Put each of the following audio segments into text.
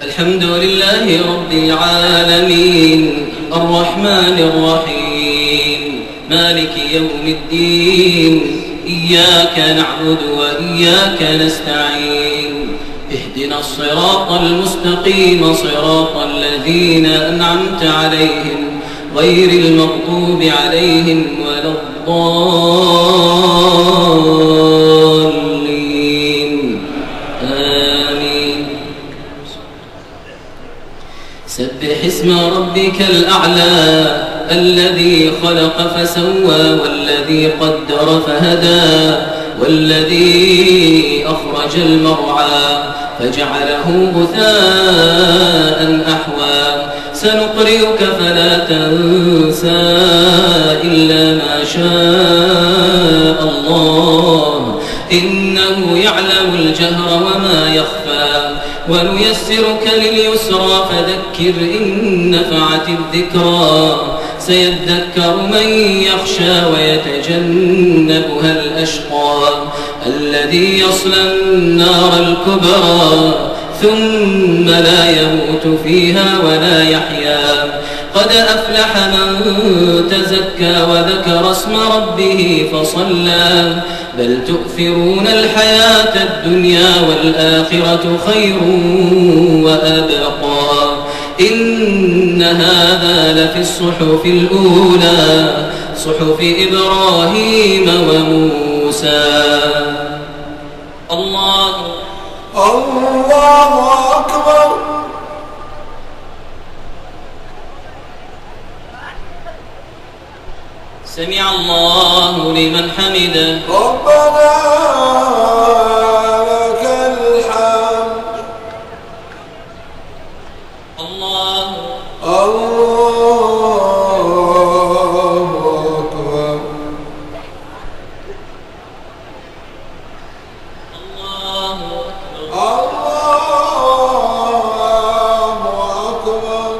الحمد لله رب العالمين الرحمن الرحيم مالك يوم الدين إياك نعبد وإياك نستعين اهدنا الصراط المستقيم صراط الذين أنعمت عليهم غير المغضوب عليهم ولا الضالين آمين. سبح اسم ربك الأعلى الذي خلق فسوى والذي قدر فهدى والذي أخرج المرعى فجعله غثاء أحوى سنقرئك فلا تنسى إلا ما شاء الله إنه يعلم الجهر وما يخفى ونيسرك لليسرى فذكر إن نفعت الذكرى سيذكر من يخشى ويتجنبها الأشقى الذي يصلى النار الكبرى ثم لا يموت فيها ولا يحيا قد أفلح من تزكى وذكر اسم ربه فصلى بل تؤثرون الحياة الدنيا والآخرة خير وأبقى إن هذا لفي الصحف الأولى صحف إبراهيم وموسى. الله أكبر. سمع الله لمن حمده ربنا لك الحمد. الله أكبر. الله أكبر.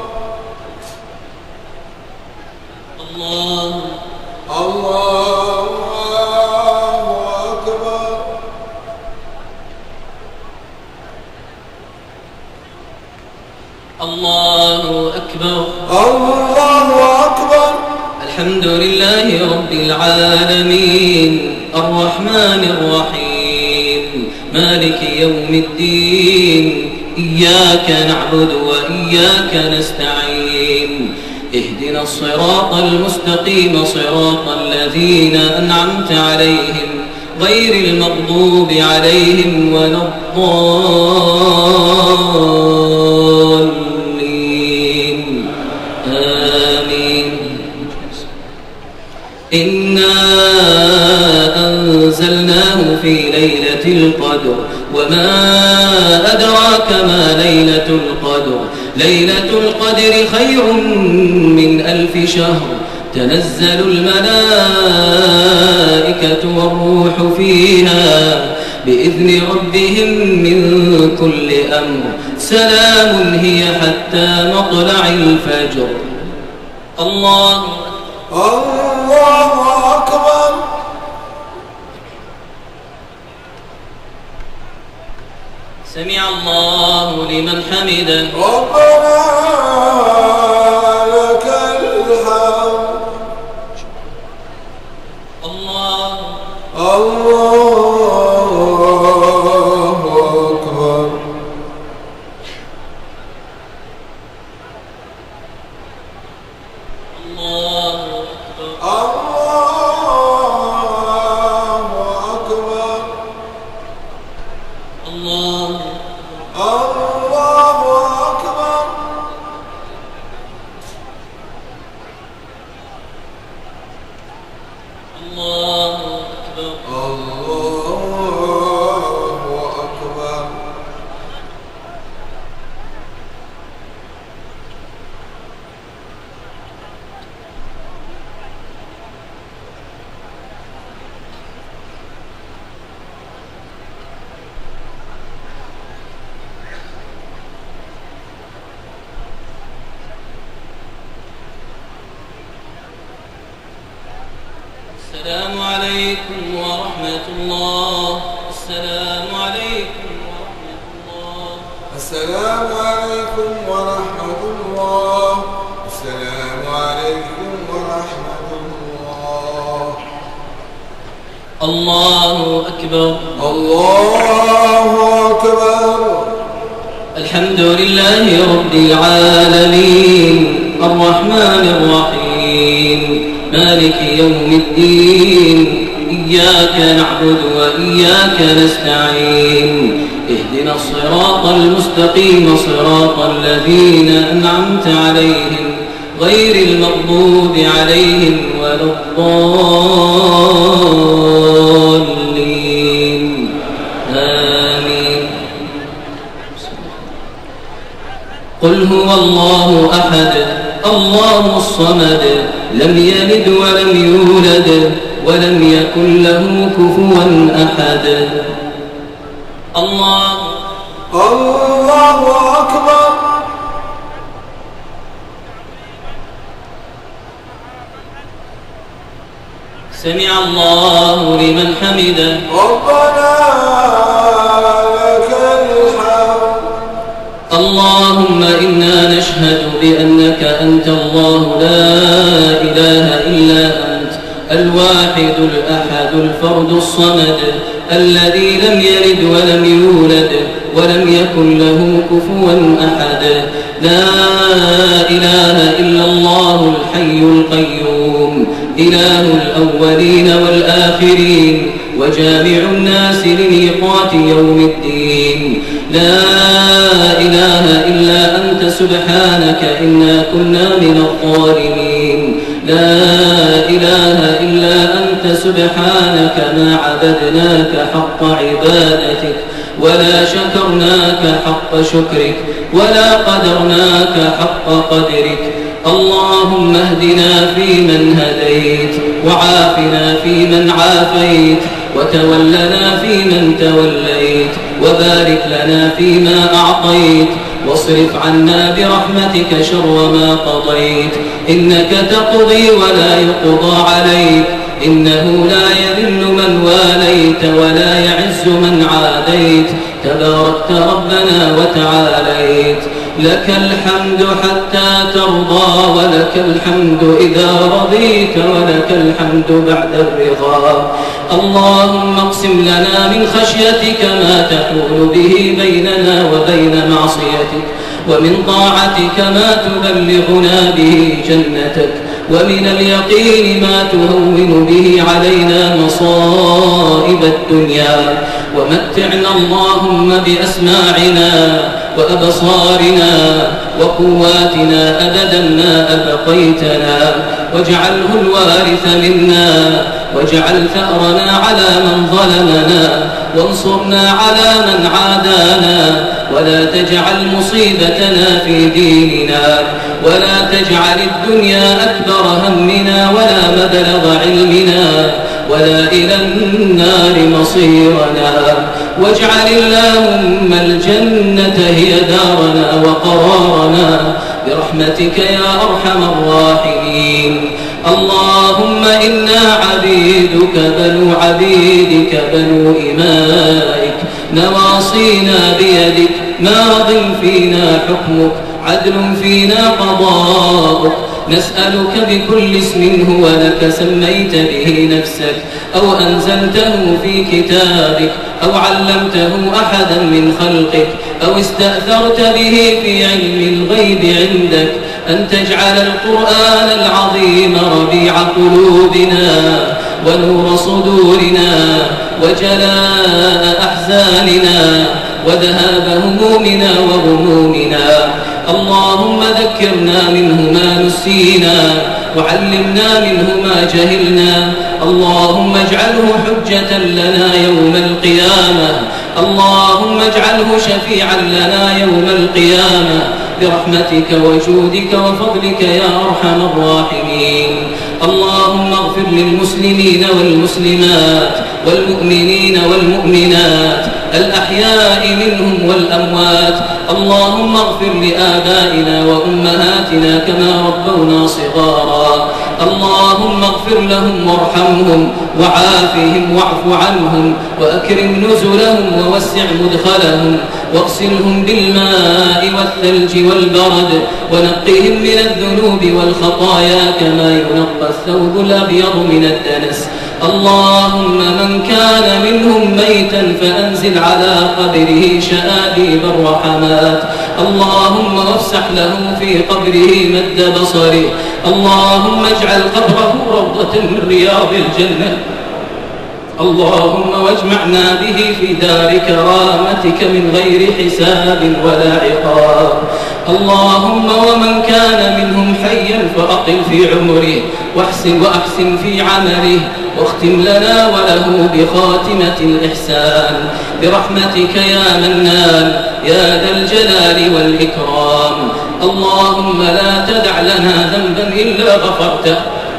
الله أكبر. الله أكبر. الحمد لله رب العالمين الرحمن الرحيم مالك يوم الدين إياك نعبد وإياك نستعين اهدنا الصراط المستقيم صراط الذين أنعمت عليهم غير المغضوب عليهم ولا الضالين آمين. إنا أنزلناه في ليلة القدر وما أدراك ما ليلة القدر ليلة القدر خير من 1000 شهر تنزل الملائكة والروح فيها بإذن ربهم من كل أمر سلام هي حتى مطلع الفجر. الله أكبر. سمع الله لمن حمده ربنا لك الحمد. الله أكبر. الله أكبر. الله أكبر. الله أكبر. السلام عليكم ورحمة الله. السلام عليكم السلام عليكم ورحمة الله. السلام عليكم ورحمة الله. الله أكبر. الله أكبر. الحمد لله رب العالمين الرحمن الرحيم مالك يوم الدين إياك نعبد وإياك نستعين اهدنا الصراط المستقيم صراط الذين أنعمت عليهم غير المغضوب عليهم ولا الضالين آمين. قل هو الله أحد الله الصمد لم يلد ولم يولد ولم يكن له كفوا أحد. الله أكبر. سمع الله لمن حمده. ربنا لك الحمد. اللهم إنا نشهد بأنك أنت الله لا إله إلا أنت الواحد الأحد الفرد الصمد الذي لم يلد ولم يولد ولم يكن له كفوا أحد. لا إله إلا الله الحي القيوم إله الأولين والآخرين وجامع الناس لميقات يوم الدين. لا إله إلا أنت سبحانك إنا كنا من الظالمين. لا إله إلا أنت سبحانك ما عبدناك حق عبادتك ولا شكرناك حق شكرك ولا قدرناك حق قدرك. اللهم اهدنا فيمن هديت وعافنا فيمن عافيت وتولنا فيمن توليت وبارك لنا فيما أعطيت واصرف عنا برحمتك شر ما قضيت إنك تقضي ولا يقضى عليك إنه لا يذل من واليت ولا يعز من عاديت تباركت ربنا وتعاليت. لك الحمد حتى ترضى ولك الحمد إذا رضيت ولك الحمد بعد الرضا. اللهم اقسم لنا من خشيتك ما تحول به بيننا وبين معصيتك ومن طاعتك ما تبلغنا به جنتك ومن اليقين ما تهون به علينا مصائب الدنيا ومتعنا اللهم بأسماعنا وأبصارنا وقواتنا أبدا ما أبقيتنا واجعله الوارث منا واجعل ثأرنا على من ظلمنا وانصرنا على من عادانا ولا تجعل مصيبتنا في ديننا ولا تجعل الدنيا أكبر همنا ولا مبلغ علمنا ولا إلى النار مصيرنا واجعل اللهم الجنة هي دارنا وقرارنا برحمتك يا أرحم الراحمين. اللهم إنا عبيدك بنو عبيدك بنو إمائك نواصينا بيدك ماض فينا حكمك عدل فينا قضاؤك نسألك بكل اسم هو لك سميت به نفسك أو أنزلته في كتابك أو علمته أحدا من خلقك أو استأثرت به في علم الغيب عندك أن تجعل القرآن العظيم ربيع قلوبنا ونور صدورنا وجلاء أحزاننا وذهاب همومنا وغمومنا. اللهم ذكرنا منه ما نسينا وعلمنا منه ما جهلنا. اللهم اجعله حجة لنا يوم القيامة. اللهم اجعله شفيعا لنا يوم القيامة برحمتك وجودك وفضلك يا أرحم الراحمين. اللهم اغفر للمسلمين والمسلمات والمؤمنين والمؤمنات الأحياء منهم والأموات. اللهم اغفر لآبائنا وأمهاتنا كما ربونا صغارا. اللهم اغفر لهم وارحمهم وعافهم واعف عنهم وأكرم نزلهم ووسع مدخلهم واغسلهم بالماء والثلج والبرد ونقهم من الذنوب والخطايا كما ينقى الثوب الأبيض من الدنس. اللهم من كان منهم ميتا فأنزل على قبره شآبيب الرحمات. اللهم وافسح له في قبره مد بصره. اللهم اجعل قبره روضة من رياض الجنة. اللهم واجمعنا به في دار كرامتك من غير حساب ولا عقاب. اللهم ومن كان منهم حيا فأطل في عمره وأحسن في عمله واختم لنا وله بخاتمة الإحسان برحمتك يا منان يا ذا الجلال والإكرام. اللهم لا تدع لنا ذنبا إلا غفرته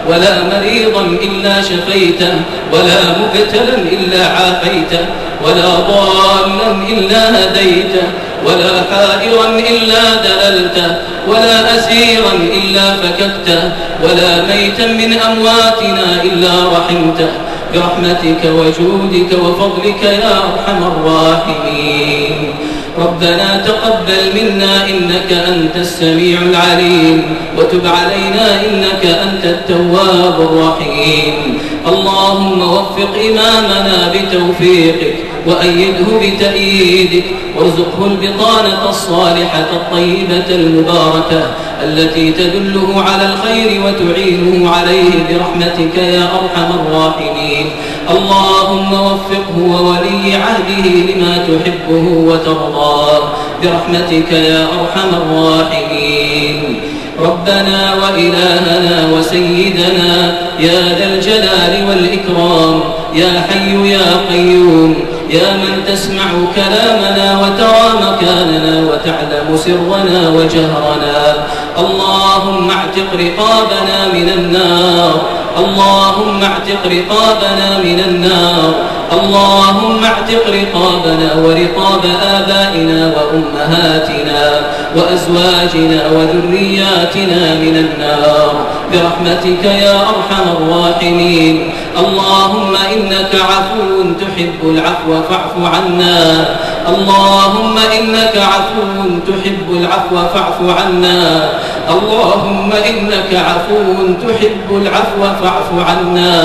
ولا مريضا إلا شفيته ولا مبتلا إلا عافيته ولا ضالا إلا هديته ولا حائرا إلا دللته ولا أسيرا إلا فككته ولا ميتا من أمواتنا إلا رحمته برحمتك وجودك وفضلك يا أرحم الراحمين. ربنا تقبل منا إنك أنت السميع العليم وتب علينا إنك أنت التواب الرحيم. اللهم وفق إمامنا بتوفيقك وأيده بتأييدك وارزقه البطانة الصالحة الطيبة المباركة التي تدله على الخير وتعينه عليه برحمتك يا أرحم الراحمين. اللهم وفقه وولي عهده لما تحبه وترضاه برحمتك يا أرحم الراحمين. ربنا وإلهنا وسيدنا يا ذا الجلال والإكرام يا حي يا قيوم يا من تسمع كلامنا وترى مكاننا وتعلم سرنا وجهرنا. اللهم اعتق رقابنا من النار. اللهم اعتق رقابنا من النار. اللهم اعتق رقابنا ورقاب آبائنا وأمهاتنا وأزواجنا وذرياتنا من النار برحمتك يا أرحم الراحمين. اللهم إنك عفو تحب العفو فاعف عنا. اللهم إنك عفو تحب العفو فاعف عنا. اللهم إنك عفو تحب العفو فاعف عنا.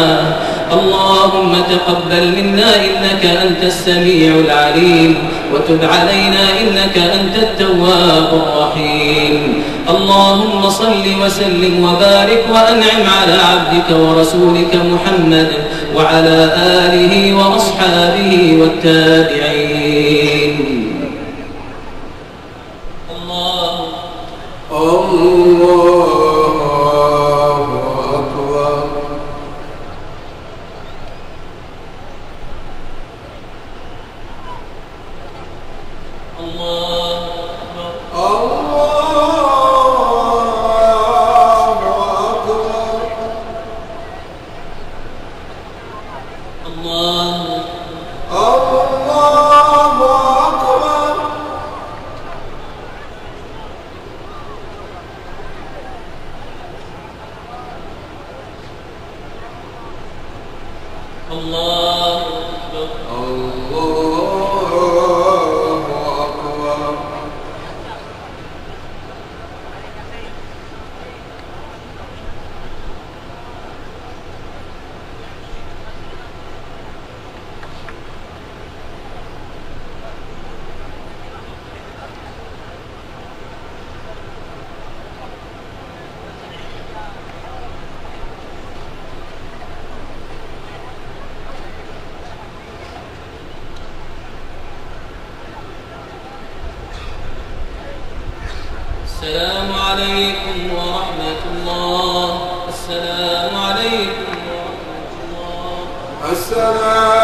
اللهم تقبل منا إنك أنت السميع العليم وتب علينا إنك أنت التواب الرحيم. اللهم صل وسلم وبارك وأنعم على عبدك ورسولك محمد وعلى آله وأصحابه والتابعين. الله أكبر. السلام عليكم ورحمة الله. السلام عليكم ورحمة الله. السلام